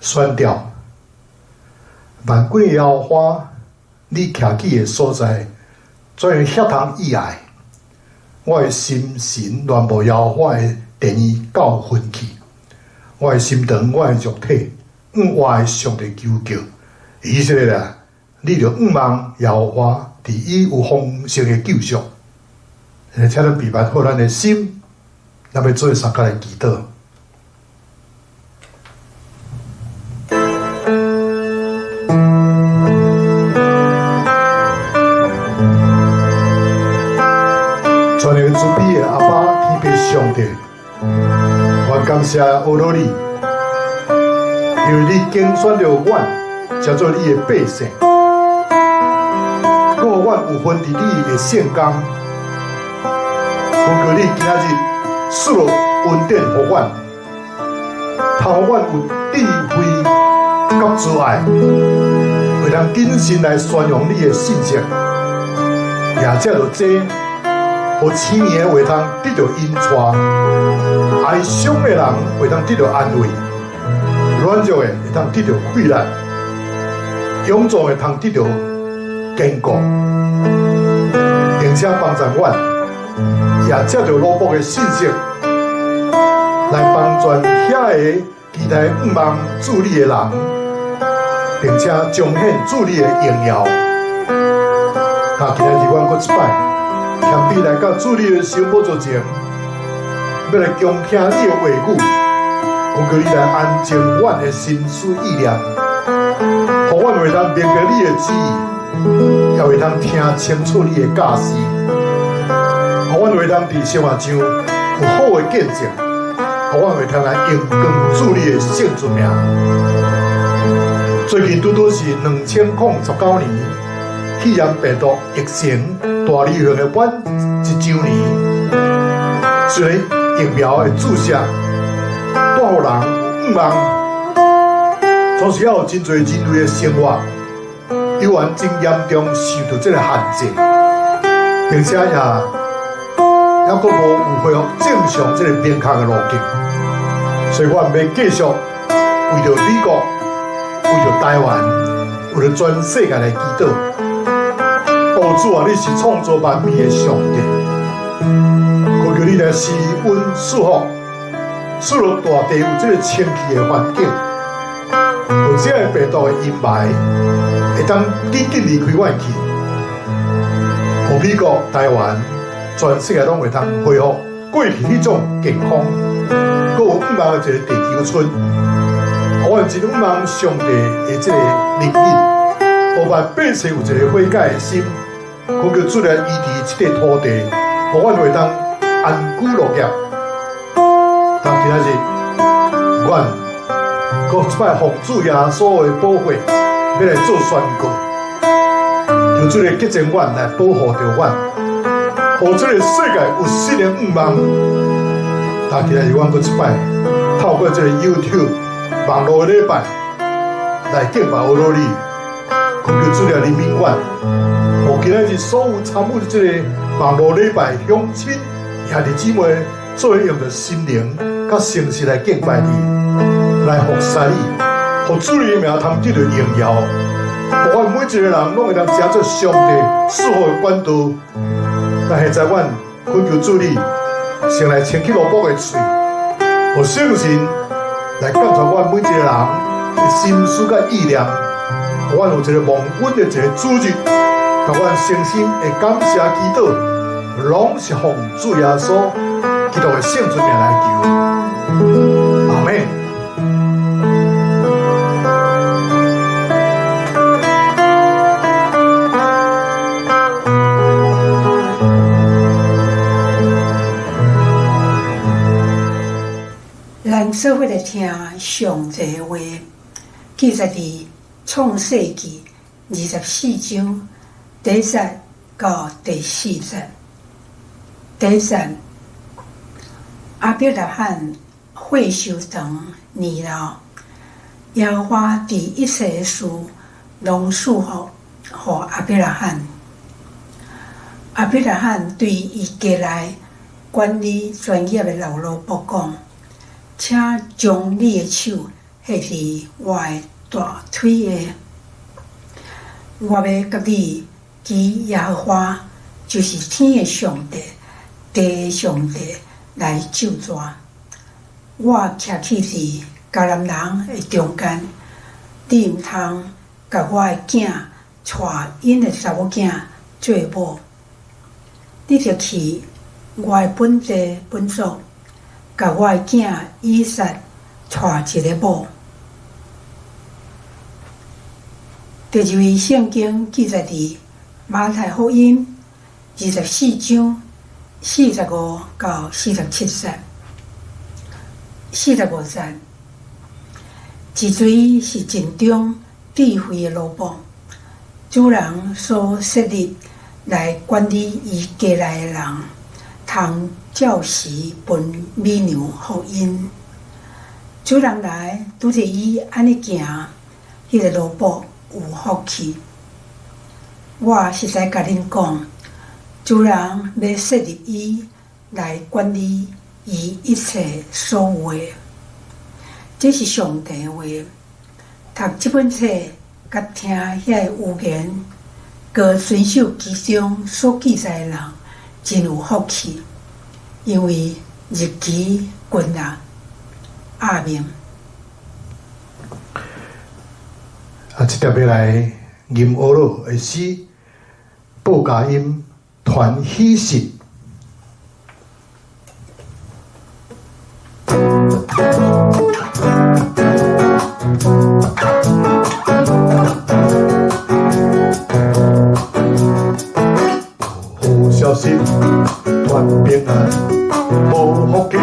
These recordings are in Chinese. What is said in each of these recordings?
宣调。万桂妖花，你徛起的所在，怎样遐通意外？我的心神乱无妖花的电意教分去，我的心肠，我的肉体，向我的上帝求救。以色列啊，你着望妖花伫伊有丰盛的救赎。请咱备办好咱的心，咱要做三角的祈祷。全能慈悲的阿爸天父上帝，我感谢阿罗你，因为你拣选了我，叫做你的百姓，搁互我有份伫你的圣工。求你今仔日赐落恩典予阮，通予阮有智慧甲慈爱，会当谨慎来宣扬你的信息，也才着这。互青年会当得到恩带，哀伤的人会当得到安慰，软弱的会当得到快乐，勇壮的通得到坚固，并且帮助阮，也接到罗卜的信息，来帮助遐个期待望主你的人，并且彰显主你的荣耀。那今日阮搁一摆。谦卑来到主你的圣宝座前，要来恭听你的话语，求你来安静阮的心思意念，互阮会当明白你的旨意，也会当听清楚你的教示，互阮会当伫生活上有好的见证，互阮会当来荣光主你的圣尊名。最近拄拄是2019年肺炎病毒疫情大流行的满1周年，虽然疫苗的注射带予人有望，同时也有真侪人类的生活有缘真严重受到这个限制，并且也阁无有恢复正常这个健康的路径，所以我要继续为着美国、为着台湾、为着全世界来祈祷。主啊，你是创造万物的上帝，求你来施恩赐福，赐落大地有这个清气的环境，有这个病毒的阴霾会当紧紧离开阮去，互美国、台湾、全世界拢会当恢复过去迄种健康，阁有望的一个地球村，互阮真望上帝的这个灵引，互万百姓有一个悔改的心。求求主来医治这个土地，互阮会当安居乐业。但今仔日，阮搁一摆奉主耶稣的保护，要来做宣告，求主来洁净阮，来保护着阮，互这个世界有新的愿望。但今仔日，阮搁一摆透过这个 YouTube 网络的礼拜来敬拜阿罗尼，求求主来怜悯阮。今仔日所有参与这个网络礼拜乡亲兄弟姊妹，做用着心灵甲诚实来敬拜你，来服侍你，互主你的名通得到荣耀，互阮每一个人拢会当接做上帝赐福的管道。但现在阮恳求主你，先来牵起罗卜的嘴，互圣神来感召阮每一个人的心思甲意念，互阮有一个蒙恩的一个主日。甲阮诚心的感谢祈祷，拢是奉主耶稣基督的圣尊名来求，阿门。咱做伙来听上帝的话，记载伫创世纪24章。第1节到第4节。第1节，亚伯拉罕岁寿长年老，耶和华伫一切事拢赐福予亚伯拉罕。亚伯拉罕对伊家内管理专业的老罗伯讲：请将你的手迄是我的大腿的。我要甲你基耶和华，就是天的上帝、地的上帝来救助。我徛起伫迦南人的中间，你毋通甲我的囝带因的查某囝做某。你着去我的本地本族，甲我的囝以撒带一个某。第二位圣经记载伫马太福音24章45到47节。45节，治水是真中智慧的罗网，主人所设立来管理伊家内的人，通照时分美牛互因。主人来拄着伊安尼行，迄个罗网有福气。我实在甲恁讲，主人要设立伊来管理伊一切所有的。这是上帝的话。读这本册，甲听遐个预言，佮遵守其中所记载的人，真有福气，因为日期近啦。阿明。这条要来吟学咯的诗，报佳音传喜讯。好消息传平安，无福气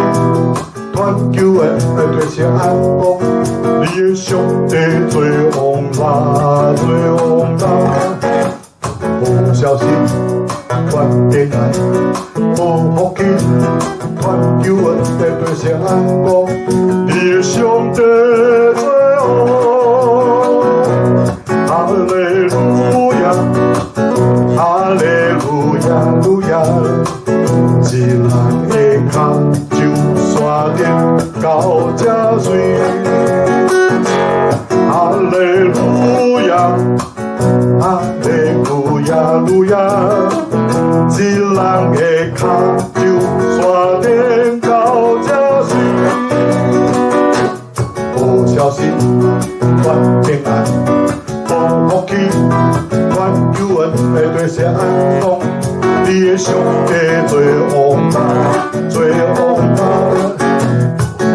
传救恩，来对些安邦。你的上帝做王啦，做王啦。好消息传平安，无福气传救恩，来对些安邦。你的上帝做王，哈利路亚，哈利路亚，路亚。一人的脚就山顶到这水，哈利路亚，哈利路亚，路亚。一人的脚就山顶到这水，好消息传平安，好福气传救恩，来对些安康。你的上帝做王啦，做王啦。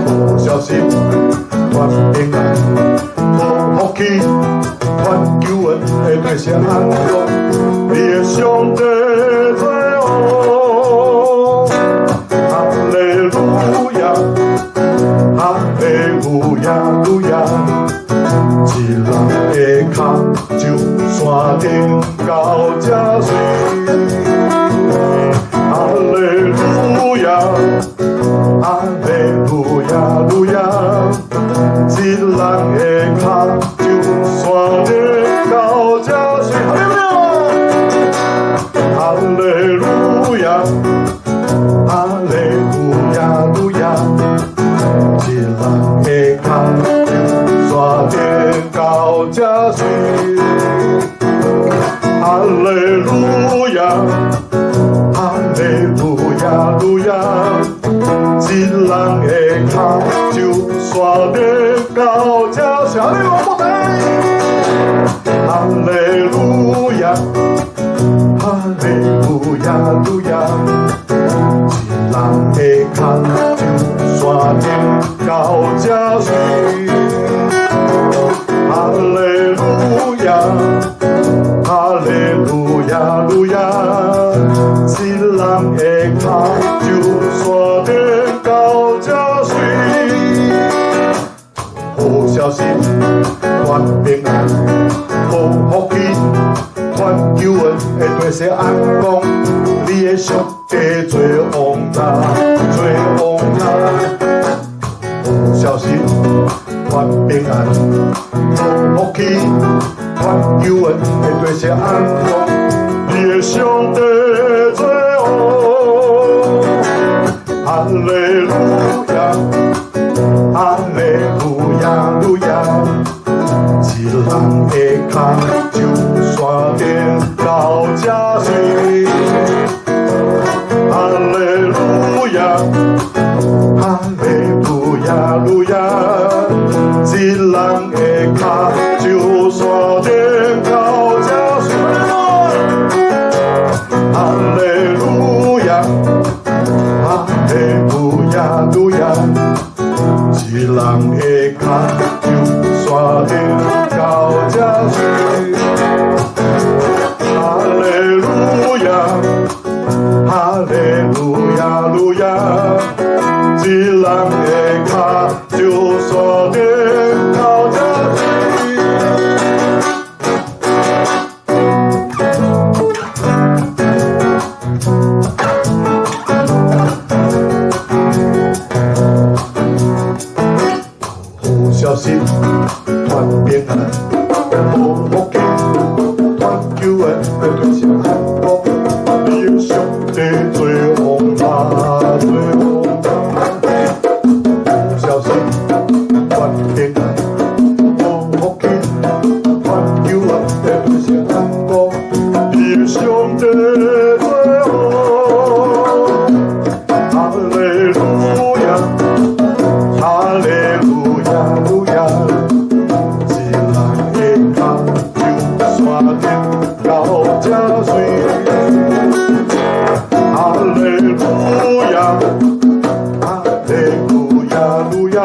好消息传平安，好福气传救恩，来对些安康。你的上帝做王，哈利路亚，哈利路亚，路亚。一人的脚就山顶到这水。哈利路亚，哈利路亚，路亚。一人的脚就山顶到这水。哈利路亚，哈利路亚，路亚。一人的脚就山顶到这水。哈利路亚，哈利路亚，路亚。一人的脚就山顶到这水。哈利路亚，哈利路亚，路亚。一人的脚就山顶到这水。哈利路亚，哈利路亚，路亚。一人的脚就山顶到这水。好消息传平安，好福气传救恩，会对些安康。你的上帝做王啦，做王啦。好消息传平安，好福气传救恩，会对些安康。你的上帝做王，哈利路亚，哈利路亚，路亚。脚就山顶到这水，哈利路亚，哈利路亚路亚，一人的脚就山顶到这水，哈利路亚，哈利路亚路亚，一人的脚就山顶到这水，哈利路亚，哈利路亚路亚，一人的脚就山顶到这水。好消息，传平安，好福气，传救恩，对谁幸福？你的上帝最宏大，最宏大。好消息，传平安，好福气，传救恩，对谁幸福？你的上帝最宏大，哈利路亚，哈利路亚路亚。到这水，哈利路亚，哈利路亚路亚，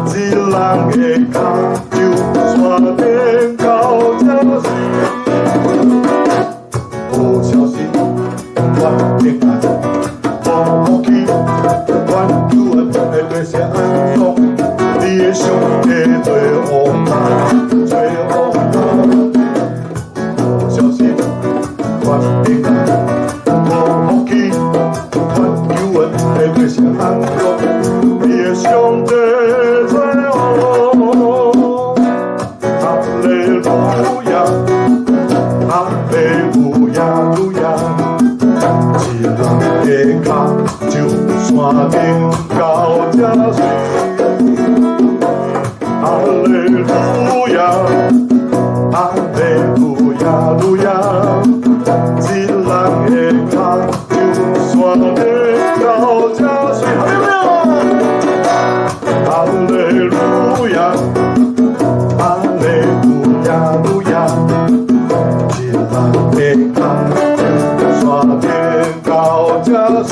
一人的脚就山顶到这水。好消息，传平安，好福气，传救恩，会对谁安乐？你的上帝最宏大，最宏大。传平安，好福气，传救恩，会对谁安乐？你的上帝最宏，哈利路亚，哈利路亚路亚，一人的脚就山顶到这水，哈利路亚，哈利路亚路亚。一人的脚就山顶到这水，哈利路亚，哈利路亚路亚，一人的脚就山顶到这水，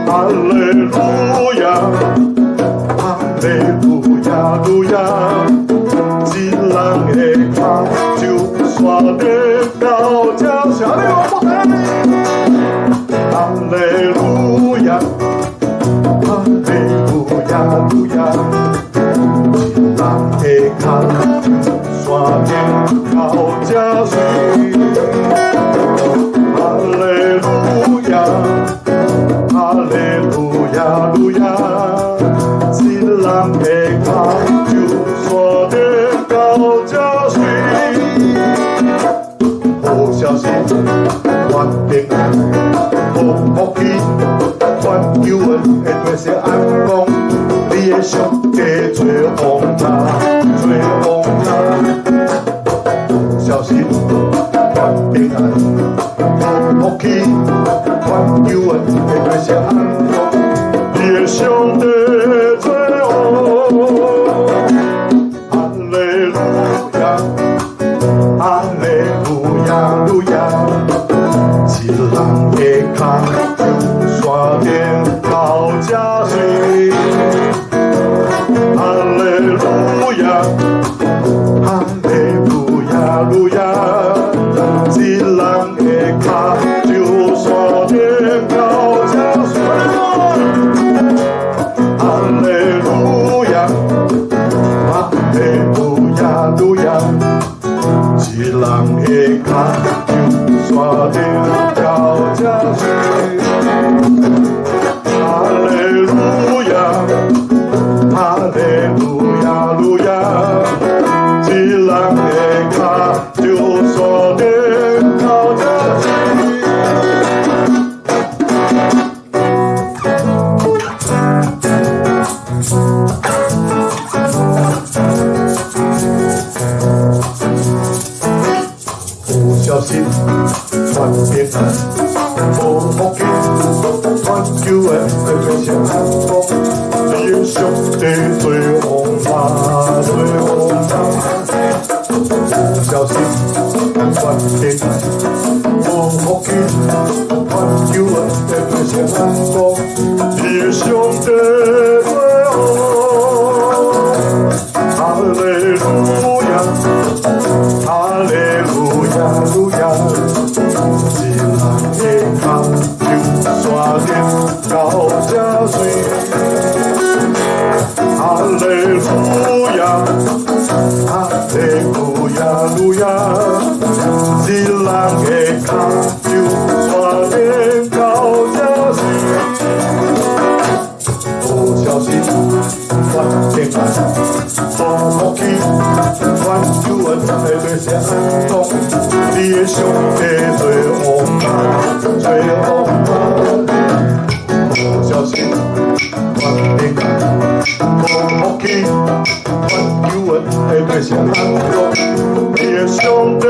哈利路亚，哈利路亚路亚，一人的脚就山顶。到这下的我哈利路亚，哈利路亚路亚，一人的脚山顶到这水，哈利路亚，哈利路亚路亚，一人的脚就山顶到这水。好消息，传平安，好福气，传救恩，会对谁安乐？你的上帝最宏大，最宏大。好消息，传平安，好福气，传救恩，会对谁安乐？你的上帝最宏，哈利路亚，哈利路亚路亚，一人的脚就山顶到这水，哈利路亚，哈利路亚路亚，一人的脚就山顶到这水，哈利路亚，哈利路亚路亚。一人的脚就山顶到这水，哈利路亚，哈利路亚路亚，一人的脚就山顶到这水。平安，无福气，传救恩的对象安公，你的上帝最王大，最王大。无小心，传平安，无福气，传救恩的对象安公，你的上帝最王。哈利路亚，哈利路亚，路亚。一人的脚就刷点高加水，哈利路亚，哈利路亚，路亚。一人的脚就刷点高加水，不小心传平安，无福气传救恩的对象安公，你的上帝最王大，最王大。不小心传平安，无福气传救恩的对象安公，你的上帝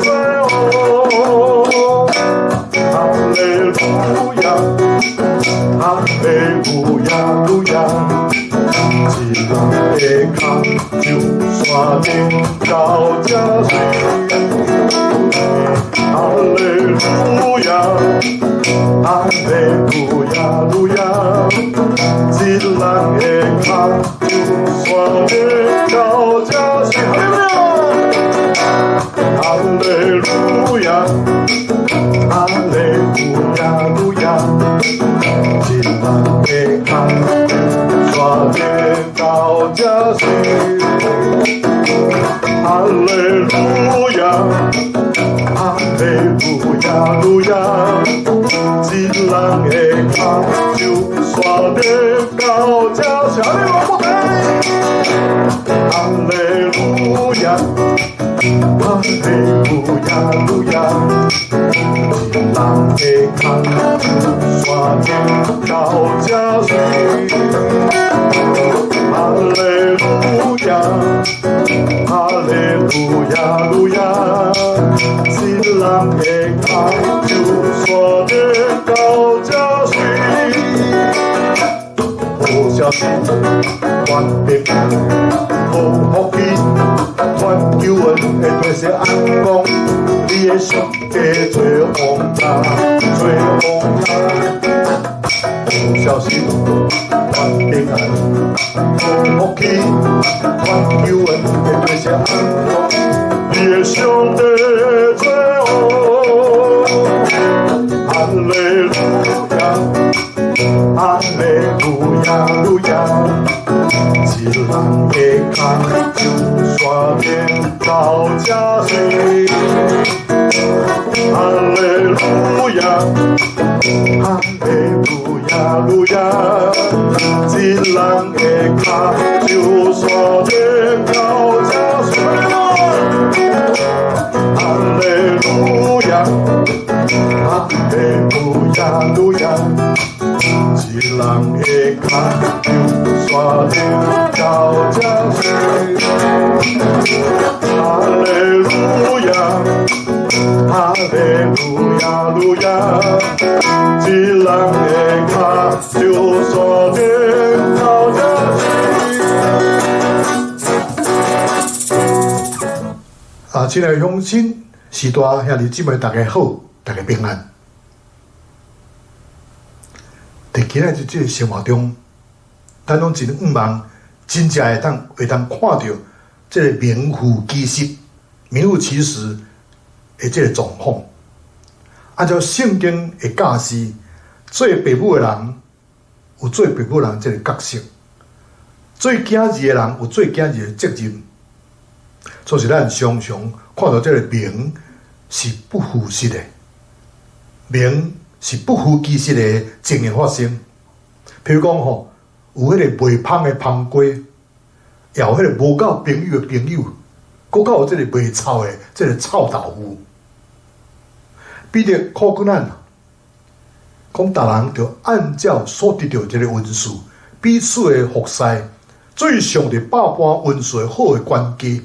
最王。哈利路亚，哈利路亚，路亚。一人的脚就刷顶高加水，哈利路亚，哈利路亚，路亚。一人的脚就刷顶高加水，哈利路亚，哈利路亚，路亚。一人的脚刷顶高加水，哈利路亚，哈利路亚，路亚。一人的脚就刷顶高加水，哈利路亚，哈利路亚，路亚。一人的脚就刷顶高加水，哈利路亚，哈利路亚，路亚。一人的脚就刷顶高加水，不小心传平安，无福气传救恩的对象安公，你的上帝最王大，最王大。不小心传平安，无福气传救恩的对象安公，你的上帝最王。哈利路亚，哈利路亚，路亚。一人的脚就刷顶高加水，哈利路亚，哈利路亚，路亚。一人的脚就刷顶高加水，哈利路亚，哈利路亚，路亚。一人的脚就刷顶高加水，哈利路亚，哈利路亚，路亚。一人的脚就刷顶高加水。亲爱的乡亲、时代兄弟姊妹，大家好，大家平安。伫今仔日即个生活中，咱拢真毋茫，真正会当看到即个名副其实、名副其实的即个状况。按照圣经的教示，做父母的人有做父母人即个角色，做囝儿的人有做囝儿的责任。所以咱常常看到即个名是不符实的，名是不符其实的情形发生。譬如讲吼，有迄个袂芳的芳瓜，也有迄个无交朋友的朋友，搁较有即个袂臭的即个臭豆腐。彼得考过咱，讲逐人着按照所得到即个恩赐，彼此的服侍，最上帝百般恩赐的好的关系。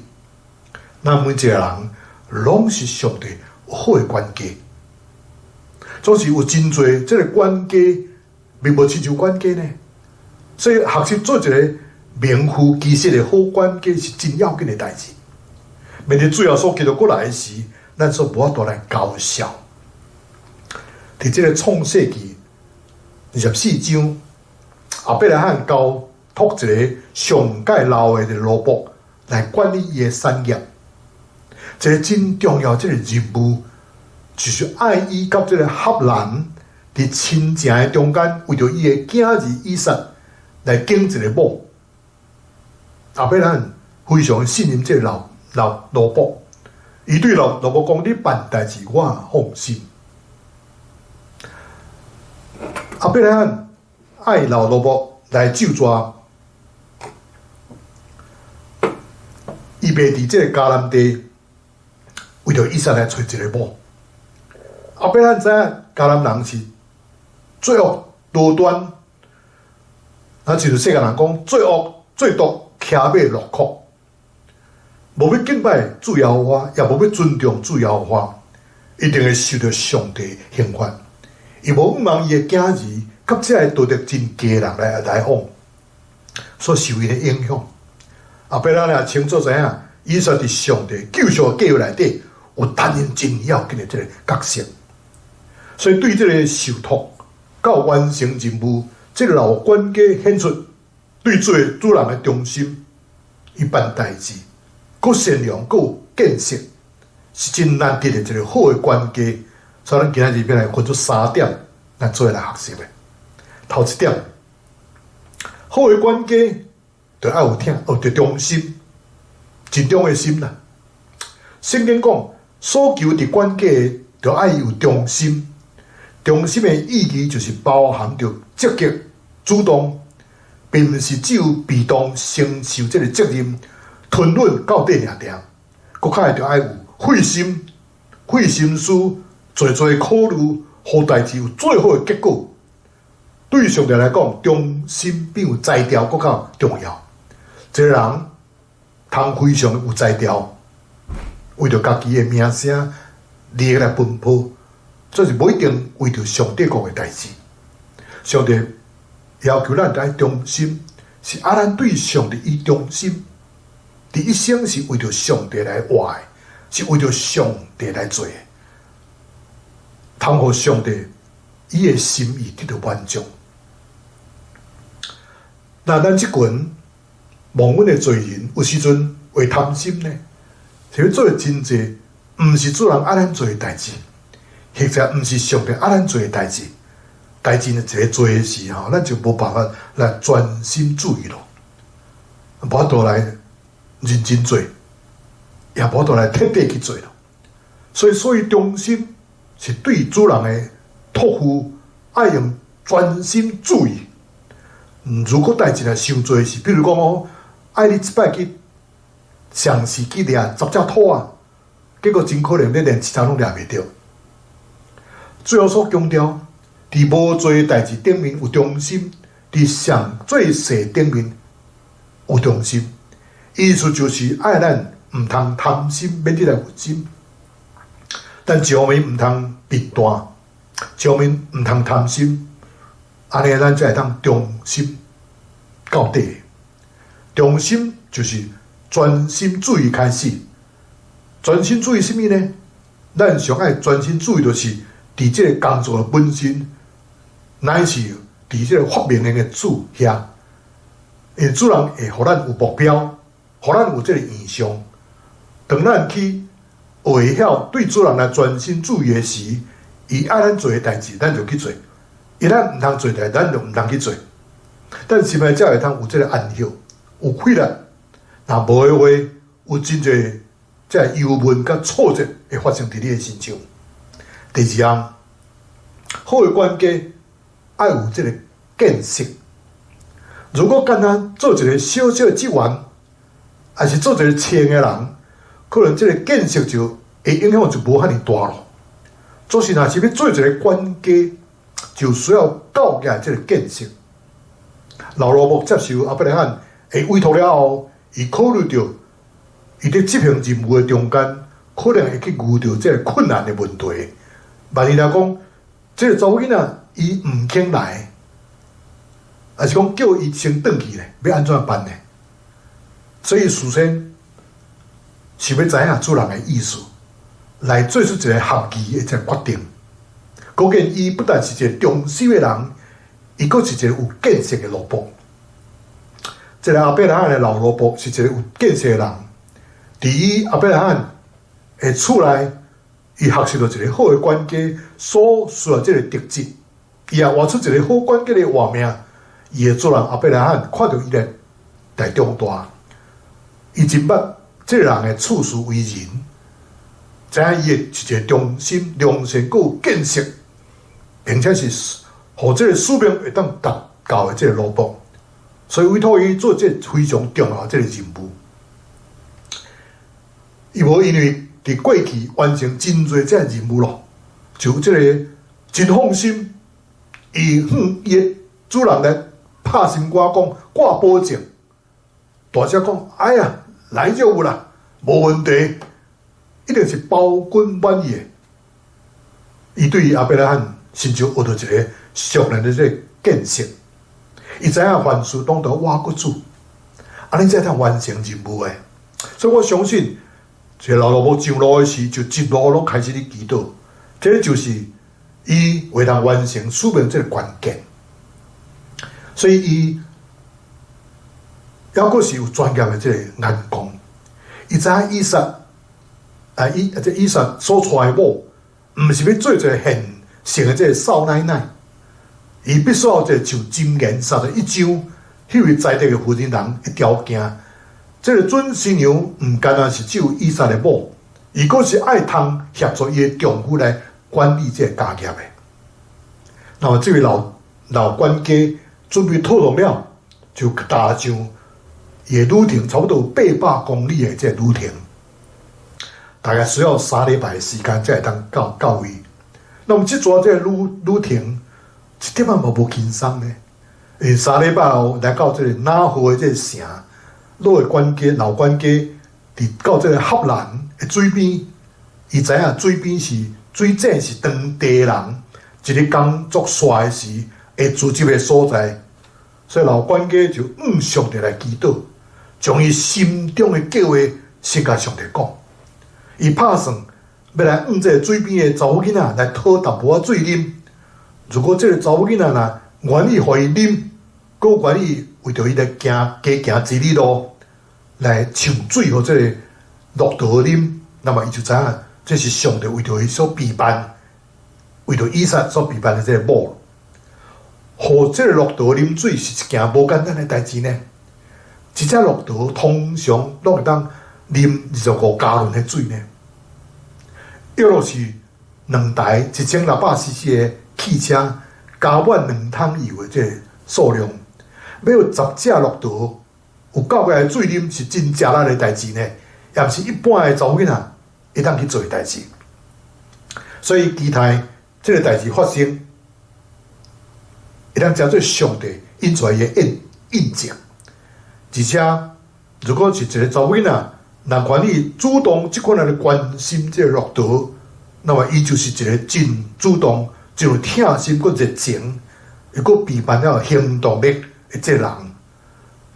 咱每一个人拢是上帝有好的关系，总是有真侪这个管家名不亲像管家呢。所以学习做一个名副其实的好管家是真要紧的代志。明日主要所基督过来时，咱所无法度来高效。伫这个创世纪24章，亚伯拉罕交托一个上界老的罗伯来管理伊的产业。一个真重要这个任务，就是爱伊甲这个合兰伫亲情的中间，为着伊的囝儿以撒来拣一个某。亚伯拉罕非常信任这个老罗伯，伊对罗伯讲：“你办代志，我放心。”亚伯拉罕爱老罗伯来救抓，伊袂伫这个迦南地。为着以撒来找一个某，亚伯拉罕知影迦南人是罪恶多端，那就是世界人讲罪恶最毒，骑马落库，无要敬拜主耶和华，也无要尊重主耶和华，一定会受到上帝刑罚。伊无毋望伊的囝儿甲这个道德真佳人来往，所受伊的影响。亚伯拉罕也清楚知影，以撒伫上帝救赎计划内底。有担任真要紧的这个角色，所以对这个受托到完成任务，这个老管家显出对主人的忠心，伊办代志，佫善良，佫有见识，是真难得的一个好的管家。所以咱今日要来分出3点，咱做来学习的。头一点，好的管家就要有着忠心，真忠的心啦。圣经讲。所求伫管家的，就爱有忠心。忠心的意义就是包含着积极、主动，并不是只有被动承受这个责任，吞忍到底尔定。佫较就爱有费心思，做考虑，好代志有最好的结果。对上帝来讲，忠心比有才调佫较重要。一个人通非常有才调。为着家己的名声、利益来奔波，这是不一定为着上帝讲的代志。上帝要求咱爱忠心，是咱对上帝以忠心，伫一生是为着上帝来活的，是为着上帝来做的，通互上帝伊的心意得到满足。那咱即群蒙恩的罪人，有时阵会贪心呢？是要做的真济，毋是主人爱咱做的代志，或者毋是上帝爱咱做的代志。代志呢，一个做的时候，咱就无办法来专心注意咯，无法度来认真做，也无法度来彻底去做咯。所以忠心是对主人的托付，爱用专心注意。如果代志来伤做是，比如讲哦，爱你一摆去。尝试去掠10只兔啊，结果真可能你连1只拢掠袂着。最后所强调，伫无做代志顶面有忠心，伫上最细顶面有忠心。意思就是爱咱毋通贪心，免得来负心。但上面毋通别大，上面毋通贪心，安尼咱才会当忠心到底。忠心就是专心注意开始，专心注意什么呢？咱上爱专心注意，就是伫这个工作的本身，乃是伫这个发明的主遐，因为主人会互咱有目标，互咱有这个意向。当咱去会晓对主人来专心注意的时，伊爱咱做的代志，咱就去做；伊咱毋通做代，咱就毋通去做。但是咪才会通有这个安息，有规律。若无的话，有真侪这忧闷甲挫折会发生伫你的身上。第二项，好的管家爱有这个见识。如果简单做一个小小的职员，还是做一个清的人，可能这个见识就会影响就无遐尼大咯。做是若是要做一个管家，就需要教育这个见识。老罗伯接受亚伯拉罕的委托了后，伊考虑到伊伫执行任务的中间，可能会去遇到这个困难的问题。万一来讲，这个查某囡仔伊唔肯来，还是讲叫伊先转去咧，要安怎办呢？所以事先是要知影主人的意思，来做出一个合议的一个决定。可见伊不但是一个忠心的人，伊阁是一个有见识的萝卜。这个阿伯拉罕的老萝卜是一个有见识的人，伫伊阿伯拉罕的厝内，伊学习到一个好的管家所需要这个特质，伊也活出一个好管家的画面。伊的主人阿伯拉罕看到伊的大长大，伊真捌这个人的处事为人，知影伊是一个忠心、良善、佫有见识，并且是互这个使命会当达到的这个萝卜。所以委托伊做这非常重要的这个任务，伊无因为伫过去完成真侪这任务咯，就这个真放心，伊向伊的主人来拍心肝讲，挂保证，大声讲，哎呀，来就有啦，无问题，一定是包君满意的。伊对于阿伯拉罕身上学到一个熟练的这个见识。伊知影凡事当着我国主，安尼才通完成任务诶。所以我相信，这老萝卜上路诶时，就一路拢开始咧祈祷，这个就是伊为通完成使命这个关键。所以伊还阁是有专业诶这个眼光，伊知影以撒这以撒所娶诶某，毋是要做一个现成诶这个少奶奶。伊必须要这像箴言31章，迄位在地嘅妇人人一条件。这个准新娘唔单单是只有以撒的某，伊阁是爱通协助伊的丈夫来管理这个家业的。那么这位老管家准备讨论了，就踏上伊的旅程，差不多800公里的这个旅程，大概需要3礼拜的时间才会当到位。那么这撮这个旅程，一点仔无轻松呢。3礼拜后来到这个拿河的这个城，老管家伫到这个合兰的水边，伊知影水边是水井是当地人一日工作煞的时会聚集的所在，所以老管家就向上帝来祈祷，将伊心中的计划先甲上帝讲。伊打算要来这个水边的查某囡仔来讨淡薄仔水啉。如果这个查某囡仔若愿意互伊啉，佮愿意为着伊来加行一里路来抢水互这个骆驼啉，那么伊就知影这是上帝为着伊所备办，为着以撒所备办的这个某，互这个骆驼啉水是一件无简单的代志呢。一只骆驼通常拢会当啉25加仑的水呢，约落是2台1600cc 的汽车加满2桶油的这个数量，要有10只骆驼有够个水啉是真吃力的代志呢，也毋是一般的查某囡仔会当去做的代志。所以期待这个代志发生，会当叫做上帝引出来的印证。而且，如果是一个查某囡仔，若愿意主动即款来关心这个骆驼，那么伊就是一个真主动、真有疼心佮热情，又佮备办了行动力的这个人，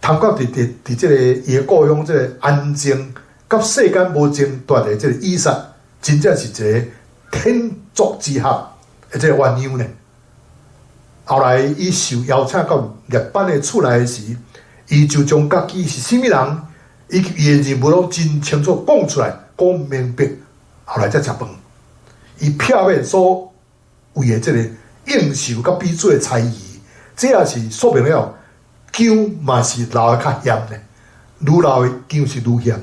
通过伫这个伊的故乡这个安静，甲世间无争夺的这个以撒，真正是一个天作之合的这个鸳鸯呢。后来伊受邀请到列班的厝内时，伊就将家己是甚物人，以及伊的任务拢真清楚讲出来，讲明白。后来才食饭，伊片面所为的这个应酬甲比水的才艺，这也是说明了姜嘛是老的较咸呢，愈老的姜是愈咸。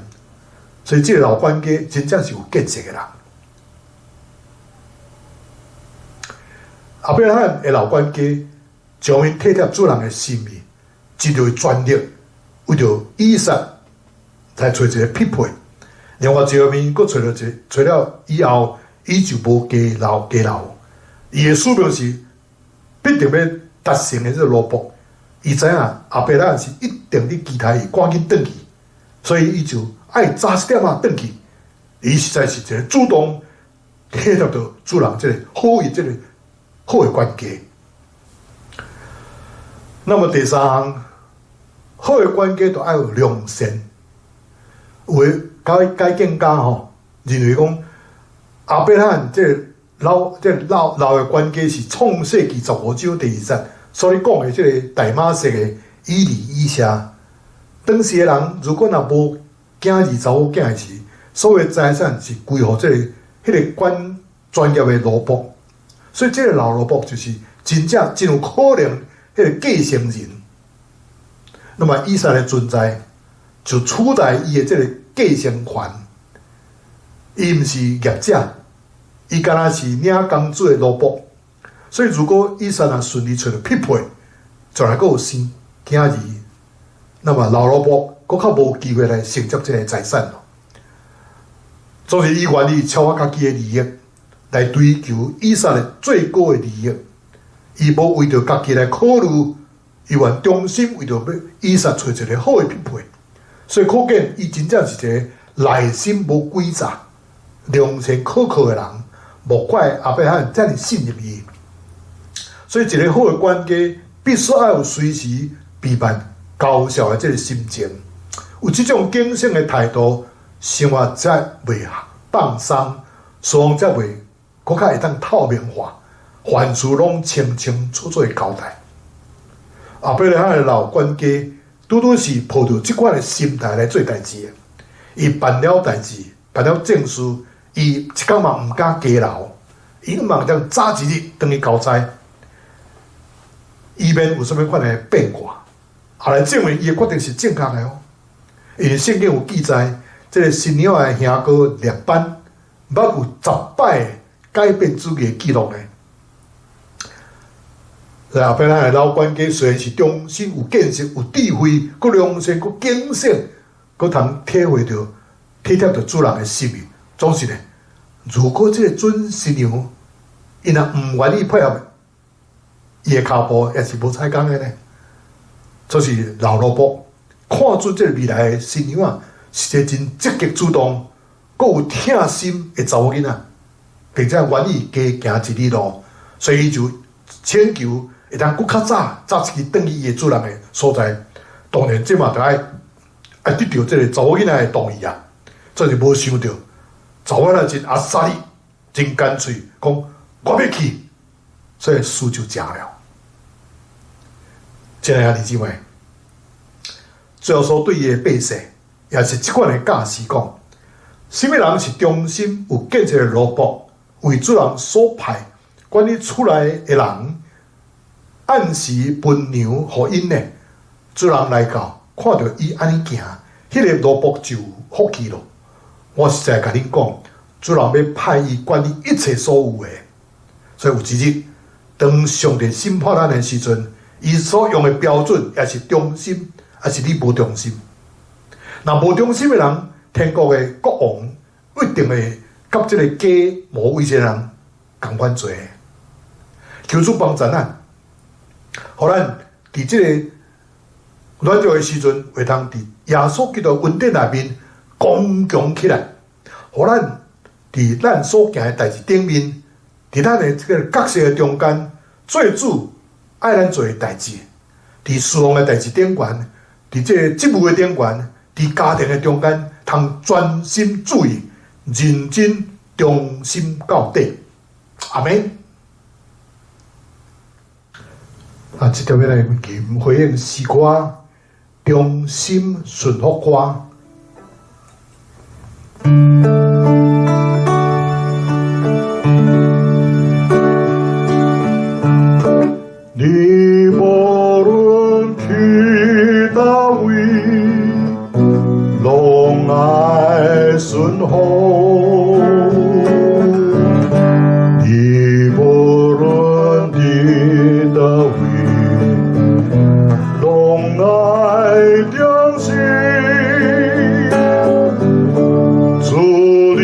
所以这个老管家真正是有见识的人。阿伯拉罕的老管家将因体贴主人的心意，一路全力为着以撒来找一个匹配。另外一方面，佫找了以后，伊就无加留。伊的使命是必定要达成的这个路步。伊知影阿伯拉罕是一定咧期待伊赶紧转去，所以伊就爱早1点转去。伊实在是一个主动体贴到主人这个好意，这个好的关系。那么第三项，好的关系就要有良善。有的改建家认为讲阿伯罕老的关系是创世纪15章第2节所以讲的这个大马色的以利以下。当时的人如果若无囝儿查某囝时，所有财产是归乎迄个管专业的奴仆，所以这个老奴仆就是真正真有可能迄个继承人。那么以撒的存在就处在伊的这个继承权，伊毋是业者，伊敢若是领工资的奴仆。所以如果以撒若顺利找到匹配，就来有生囝儿，那么老奴仆佫较无机会来承接这个财产咯。总是伊愿意超我家己的利益来追求以撒的最高的利益，伊无为着家己来考虑，伊愿忠心为着要以撒找一个好的匹配。所以可见伊真正是一个内心无诡诈、良心可靠的人，莫怪阿伯罕遮尔信任伊。所以一个好的关系，必须要有随时备办高效的这个心情，有这种谨慎的态度，生活才袂放松，双才袂更较会当透明化，凡事拢清清楚楚的交代。阿伯罕的老关系，拄拄是抱着即款的心态来做代志的。伊办了代志，办了正事，伊一天嘛毋敢加留，伊嘛将早一日等于交差，以免有啥物款的变卦。后来证明伊的决定是正确的哦。因为圣经有记载，这个新娘的兄哥列班，捌有10摆改变主义的记录呢。阿伯罕的老关系虽然是忠心、有见识、有智慧、佮良心、佮谨慎，佮通体会到、体贴到主人的心意。总是呢，如果这个准新娘，伊若毋愿意配合伊的脚步，也是无采工的呢。就是老奴仆看准这个未来的新娘啊，是一个真积极主动、佮有疼心的查某囡仔，并且愿意加行一里路，所以伊就请求会当佮较早一支转去伊的主人的所在。当然，这嘛就爱得到这个查某囡仔的同意啊。这是无想到，查某仔真阿萨利，真干脆，讲我要去，所以事就成了。亲爱的弟兄姊妹，最后所对伊的百姓，也是即款的教示讲：什么人是忠心有见识的奴仆，为主人所派，管理厝内的人，按时分粮予因呢？主人来到，看到伊安尼行，迄个奴仆就有福气咯。我实在甲恁讲，主人要派伊管理一切所有的。所以有一日，当上帝审判咱的时阵，伊所用的标准也是忠心，还是你无忠心？若无忠心的人，天国的国王一定会甲这个假无为的人共款做。求主帮助咱，互咱伫这个软弱的时阵，会当伫耶稣基督恩典内面刚强起来，互咱伫咱所行的代志顶面，伫咱的这个角色的中间，做主爱咱做的代志，伫侍奉的代志顶悬，伫这个职务的顶悬，伫家庭的中间，通专心注意，认真忠心到底。阿们。这条要来回应诗歌《忠心顺服歌》。你无论去到位，拢爱顺服。你无论去到位，拢爱忠心。主你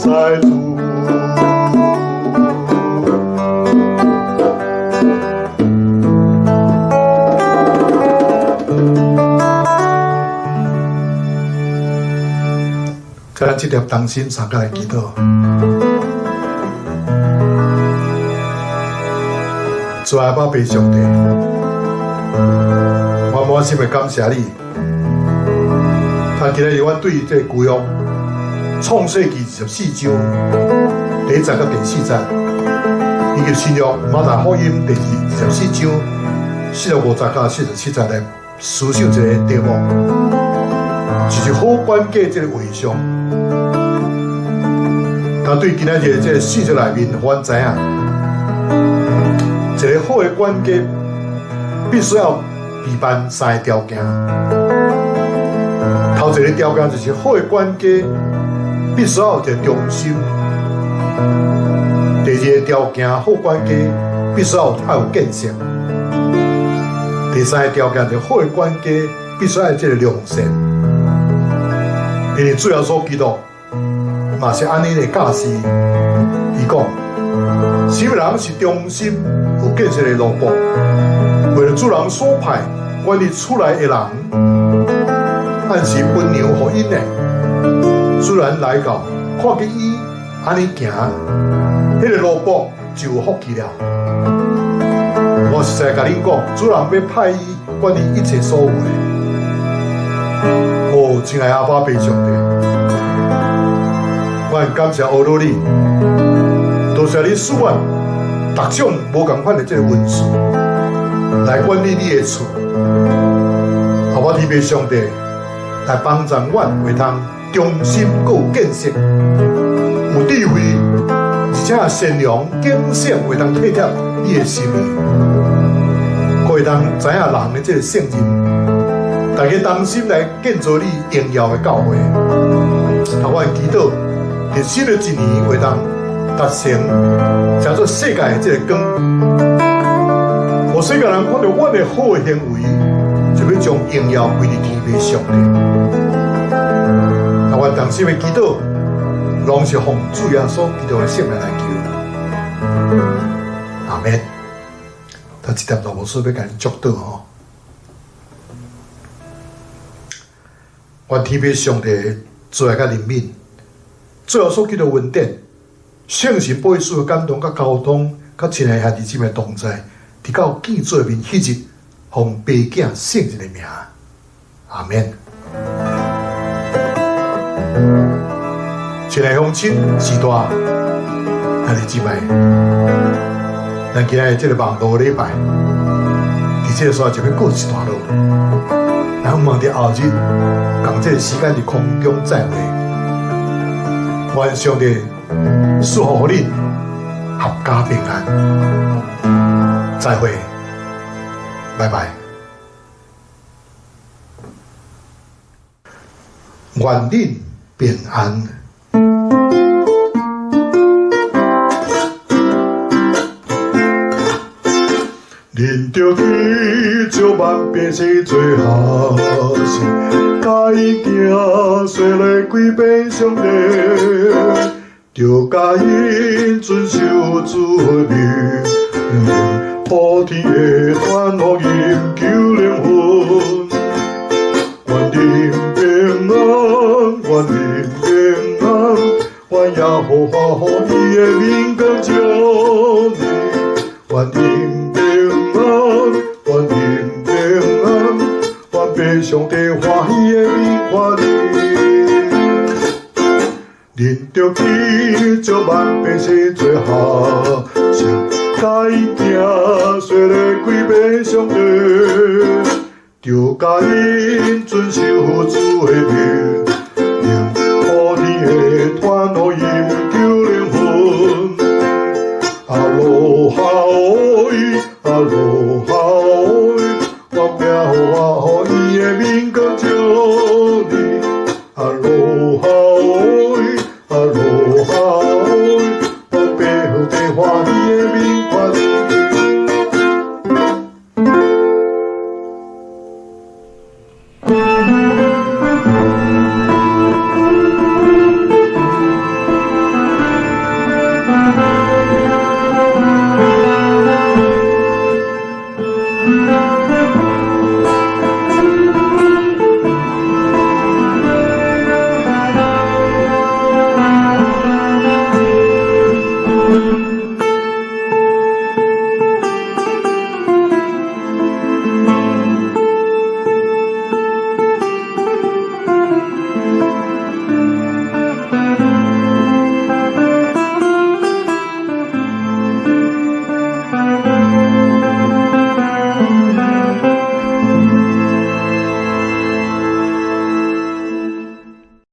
塞主。咱这条同心参加的祈祷，主啊，宝贝上帝，我满心的感谢你。今日我对这旧约创世纪24章第1节到第4节，以及新约马太福音第24章45节到47节来思想这个题目，就是好管家这个为上。但对今仔日这个信息内面，我知影，一个好的管家必须要备办3个条件。头一个条件就是好的管家必须要有一个忠心；第二个条件，好管家必须要有见识；第三个条件就是好的管家必须要有这个良善。因为主耶稣基督嘛是安尼的教示，伊讲，什么人是忠心有见识的奴仆，为了主人所派管理厝内的人，按时分粮予因的。主人来到，看见伊安尼行，迄个奴仆就有福气了。我实在甲恁讲，主人要派伊管理一切所有的。哦，亲爱的阿爸爸上帝。我很感谢欧罗你，多谢你使我逐种无同款的这个文书来管理你的厝，阿爸天父上帝来帮助我，会通忠心、有见识、有智慧，而且善良、敬虔，会通体贴你的心意，会通知影人的这个圣人，大家同心来建造你荣耀的教会。我祈祷。在新的一年会当达成叫做世界的这个光，我世界人看到我的好的行为，就要将荣耀归于天父上帝。我同心的祈祷，拢是奉主耶稣基督的圣名来求，阿门。他这点老无说要甲你祝祷吼，愿天父上帝做来甲怜悯。最后所记的恩典，圣神保守的感动、甲交通、甲亲爱兄弟姊妹同在，直到见做面迄日，奉爸囝圣人的名，阿门。亲爱乡亲时代，兄弟姊妹，咱今日这个网络礼拜，伫这个时候就要过一段路，咱望着后日，共这个时间伫空中再会。愿上帝祝福你合家平安，再会，拜拜。愿恁平安。恁着去照万变是最好事，甲伊行，随来归边上帝，着甲因遵守主的命，普天的传福音救灵魂，愿恁平安，愿恁平安，愿耶和华予伊的名光照你，愿恁。愿恁平安，愿被上帝欢喜的面看你。恁着去照万变是最好事，甲伊行，随来归边上帝，着甲因遵守主的命。